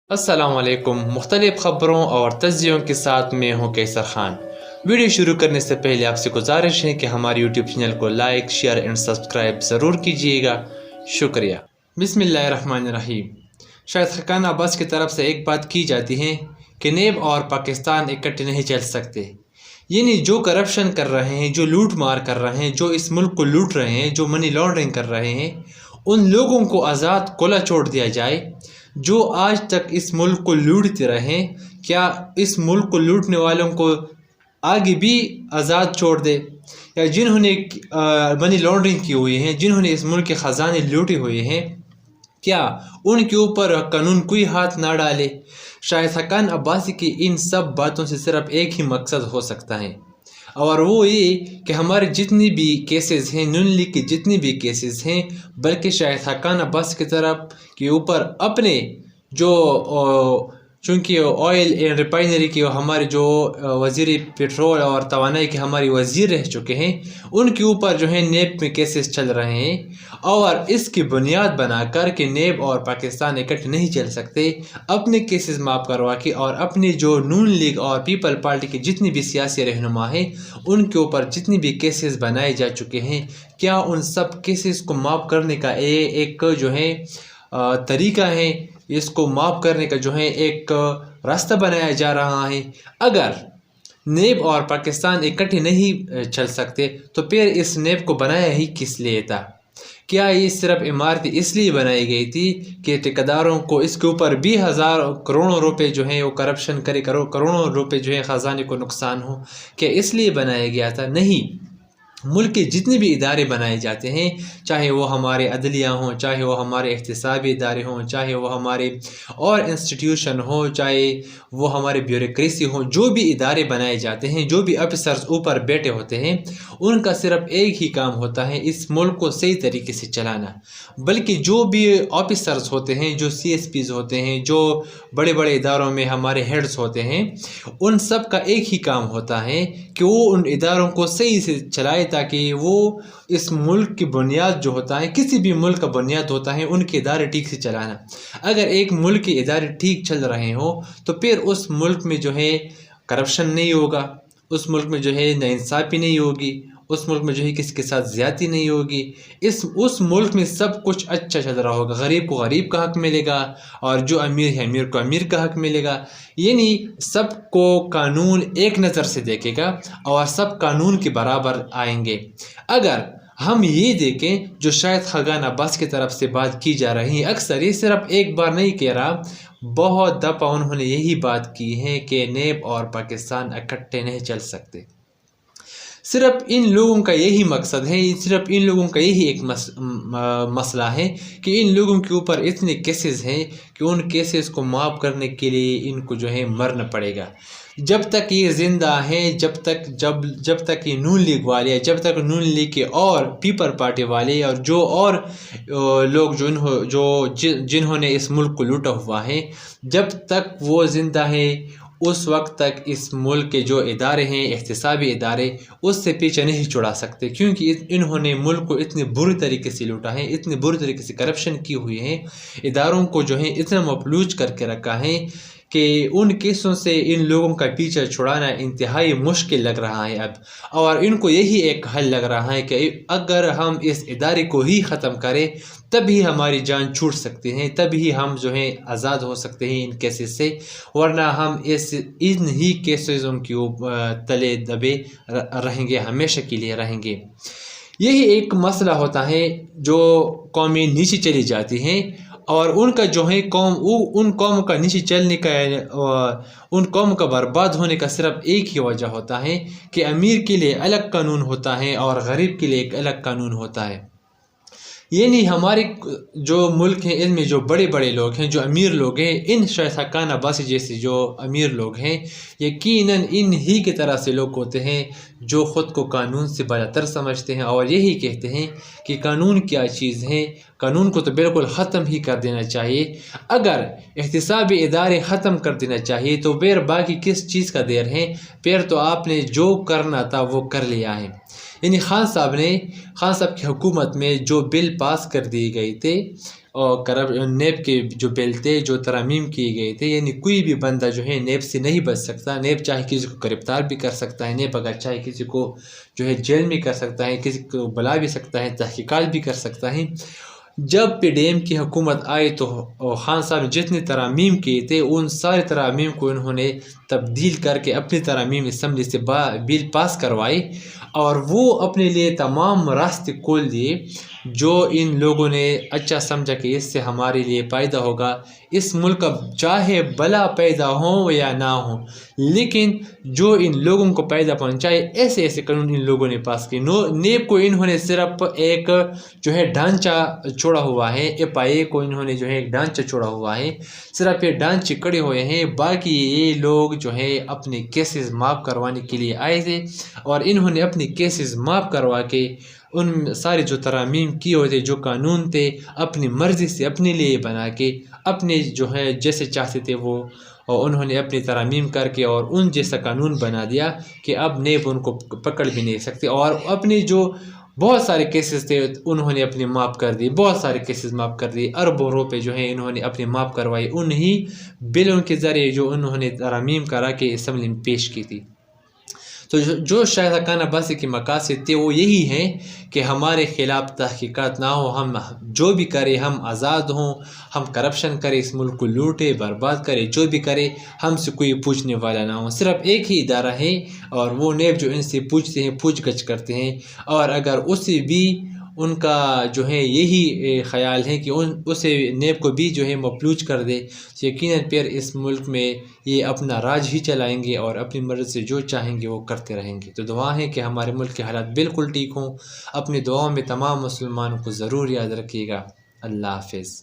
अस्सलाम वालेकुम। मुख्तलिफ़ ख़बरों और तज्ज़ियों के साथ मैं हूँ कैसर ख़ान। वीडियो शुरू करने से पहले आपसे गुजारिश है कि हमारे यूट्यूब चैनल को लाइक, शेयर एंड सब्सक्राइब ज़रूर कीजिएगा। शुक्रिया। बिस्मिल्लाहिर्रहमानिर्रहीम। शाहिद खाकान अब्बास की तरफ से एक बात की जाती है कि नेब और पाकिस्तान इकट्ठे नहीं चल सकते। यानी जो करप्शन कर रहे हैं, जो लूट मार कर रहे हैं, जो इस मुल्क को लूट रहे हैं, जो मनी लॉन्ड्रिंग कर रहे हैं, उन लोगों को आज़ाद खुला छोड़ दिया जाए जो आज तक इस मुल्क को लूटते रहे। क्या इस मुल्क को लूटने वालों को आगे भी आज़ाद छोड़ दे, या जिन्होंने मनी लॉन्ड्रिंग की हुई है, जिन्होंने इस मुल्क के ख़जाने लूटे हुए हैं, क्या उनके ऊपर कानून कोई हाथ ना डाले। शाहिद खाकान अब्बासी की इन सब बातों से सिर्फ एक ही मकसद हो सकता है, और वो ये कि हमारे जितनी भी केसेस हैं, नून लीग के जितनी भी केसेस हैं, बल्कि शाहिद खाकान अब्बास की तरफ के ऊपर अपने जो चूँकि ऑयल एंड रिफाइनरी के हमारे जो वज़ीर पेट्रोल और तवानाई के हमारे वज़ीर रह चुके हैं, उनके ऊपर जो है नेब में केसेस चल रहे हैं, और इसकी बुनियाद बनाकर कि नेब और पाकिस्तान इकट्ठे नहीं चल सकते, अपने केसेस माफ़ करवा के और अपनी जो नून लीग और पीपल पार्टी के जितनी भी सियासी रहनुमा हैं, उनके ऊपर जितनी भी केसेस बनाए जा चुके हैं, क्या उन सब केसेस को माफ़ करने का एक जो है तरीका है, इसको माफ़ करने का जो है एक रास्ता बनाया जा रहा है। अगर नेब और पाकिस्तान इकट्ठे नहीं चल सकते तो फिर इस नेब को बनाया ही किस लिए था? क्या ये सिर्फ इमारतें इसलिए बनाई गई थी कि ठेकेदारों को इसके ऊपर भी करोड़ों रुपए जो हैं वो करप्शन करे, करोड़ों रुपए जो है ख़जाने को नुकसान हो? क्या इसलिए बनाया गया था? नहीं। मुल्क के जितने भी इदारे बनाए जाते हैं, चाहे वो हमारे अदलिया हों, चाहे वो हमारे एहतसाबी इदारे हों, चाहे वो हमारे और इंस्टीट्यूशन हो, चाहे वो हमारे ब्यूरोक्रेसी हो, जो भी इदारे बनाए जाते हैं, जो भी अफसर्स ऊपर बैठे होते हैं, उनका सिर्फ एक ही काम होता है इस मुल्क को सही तरीके से चलाना। बल्कि जो भी ऑफिसर्स होते हैं, जो CSPs होते हैं, जो बड़े बड़े इदारों में हमारे हेड्स होते हैं, उन सब का एक ही काम होता है कि वो उन इदारों को सही से चलाए, ताकि वो इस मुल्क की बुनियाद जो होता है, किसी भी मुल्क का बुनियाद होता है उनके इदारे ठीक से चलाना। अगर एक मुल्क के इदारे ठीक चल रहे हो तो फिर उस मुल्क में जो है करप्शन नहीं होगा, उस मुल्क में जो है नाइंसाफ़ी नहीं होगी, उस मुल्क में जो है किसी के साथ ज़्यादती नहीं होगी, उस मुल्क में सब कुछ अच्छा चल रहा होगा। गरीब को गरीब का हक़ मिलेगा और जो अमीर है अमीर को अमीर का हक़ मिलेगा। यानी सबको कानून एक नज़र से देखेगा और सब कानून के बराबर आएंगे। अगर हम ये देखें जो शाहिद खाकान अब्बास की तरफ से बात की जा रही है, अक्सर ये सिर्फ एक बार नहीं कह रहा, बहुत दफ़ा उन्होंने यही बात की है कि नेब और पाकिस्तान इकट्ठे नहीं चल सकते। सिर्फ इन लोगों का यही मकसद है, सिर्फ इन लोगों का यही एक मसला है कि इन लोगों के ऊपर इतने केसेस हैं कि उन केसेस को माफ़ करने के लिए इनको जो है मरना पड़ेगा। जब तक ये ज़िंदा हैं, जब तक ये नून लीग वाले, जब तक नून लीग के और पीपल पार्टी वाले और जो और लोग जिन्होंने इस मुल्क को लूटा हुआ है, जब तक वो ज़िंदा है, उस वक्त तक इस मुल्क के जो इदारे हैं, एहतसाबी इदारे, उससे पीछे नहीं छुड़ा सकते, क्योंकि इन्होंने मुल्क को इतने बुरी तरीके से लूटा है, इतने बुरी तरीके से करप्शन की हुई है, इदारों को जो है इतना मफलूज करके रखा है कि उन केसों से इन लोगों का पीछा छुड़ाना इंतहाई मुश्किल लग रहा है अब। और इनको यही एक हल लग रहा है कि अगर हम इस इदारे को ही ख़त्म करें तभी हमारी जान छूट सकती है, तभी हम जो है आज़ाद हो सकते हैं इन केसेस से, वरना हम इन ही केसेसों के तले दबे रहेंगे, हमेशा के लिए रहेंगे। यही एक मसला होता है जो कौमें नीचे चली जाती हैं, और उनका जो है उन कौम का नीचे चलने का, उन कौम का बर्बाद होने का सिर्फ एक ही वजह होता है कि अमीर के लिए अलग कानून होता है और गरीब के लिए एक अलग कानून होता है। यानी हमारे जो मुल्क हैं, इनमें जो बड़े बड़े लोग हैं, जो अमीर लोग हैं, इन शाहिद खाकान अब्बासी जैसे जो अमीर लोग हैं, यकीनन इन ही की तरह से लोग होते हैं जो ख़ुद को कानून से बरातर समझते हैं और यही कहते हैं कि कानून क्या चीज़ है, कानून को तो बिल्कुल ख़त्म ही कर देना चाहिए। अगर एहतसाबी इदारे ख़त्म कर देना चाहिए तो फिर बाकी किस चीज़ का देर है, फिर तो आपने जो करना था वो कर लिया है। यानी खान साहब की हुकूमत में जो बिल पास कर दिए गए थे اور نیب کے جو بل تھے جو ترامیم کیے گئے تھے، یعنی کوئی بھی بندہ جو ہے نیب سے نہیں بچ سکتا. نیب چاہے کسی کو گرفتار بھی کر سکتا ہے، نیب اگر چاہے کسی کو جو ہے جیل میں کر سکتا ہے، کسی کو بلا بھی سکتا ہے، تحقیقات بھی کر سکتا ہے. جب پی ڈی ایم کی حکومت آئی تو خان صاحب نے جتنے ترامیم کیے تھے ان سارے ترامیم کو انہوں نے تبدیل کر کے اپنی ترامیم اسمبلی سے بل پاس کروائی، اور وہ اپنے لیے تمام راستے کھول دیے جو ان لوگوں نے اچھا سمجھا کہ اس سے ہمارے لیے فائدہ ہوگا. اس ملک کا چاہے بلا پیدا ہو یا نہ ہو، لیکن جو ان لوگوں کو پیدا پہنچائے ایسے ایسے قانون ان لوگوں نے پاس کیے. نیب کو انہوں نے صرف ایک جو ہے ڈھانچہ چھوڑا ہوا ہے، ایف آئی اے کو انہوں نے جو ہے ایک ڈھانچہ چھوڑا ہوا ہے، صرف یہ ڈھانچے کھڑے ہوئے ہیں. باقی یہ لوگ جو ہے اپنے کیسز معاف کروانے کے لیے آئے تھے، اور انہوں نے اپنے کیسز معاف کروا کے ان سارے جو ترامیم کیے ہوئے تھے، جو قانون تھے، اپنی مرضی سے اپنے لیے بنا کے اپنے جو ہے جیسے چاہتے تھے وہ، اور انہوں نے اپنی ترامیم کر کے اور ان جیسا قانون بنا دیا کہ اب نیب ان کو پکڑ بھی نہیں سکتے. اور اپنے جو بہت سارے کیسز تھے انہوں نے اپنے معاف کر دی، بہت سارے کیسز معاف کر دی، اربوں روپے جو ہیں انہوں نے اپنے معاف کروائی انہی بلوں کے ذریعے جو انہوں نے ترامیم کرا کے اسمبلی میں پیش کی تھی. تو جو شاہدہ خان عباسی کے مقاصد تھے وہ یہی ہیں کہ ہمارے خلاف تحقیقات نہ ہو، ہم جو بھی کرے ہم آزاد ہوں، ہم کرپشن کرے، اس ملک کو لوٹے برباد کرے، جو بھی کرے ہم سے کوئی پوچھنے والا نہ ہو. صرف ایک ہی ادارہ ہے اور وہ نیب جو ان سے پوچھتے ہیں، پوچھ گچھ کرتے ہیں، اور اگر اسے بھی ان کا جو ہے یہی خیال ہے کہ اسے نیب کو بھی جو ہے مفلوج کر دے، یقیناً پھر اس ملک میں یہ اپنا راج ہی چلائیں گے اور اپنی مرضی سے جو چاہیں گے وہ کرتے رہیں گے. تو دعا ہے کہ ہمارے ملک کے حالات بالکل ٹھیک ہوں. اپنی دعاؤں میں تمام مسلمانوں کو ضرور یاد رکھیے گا. اللہ حافظ.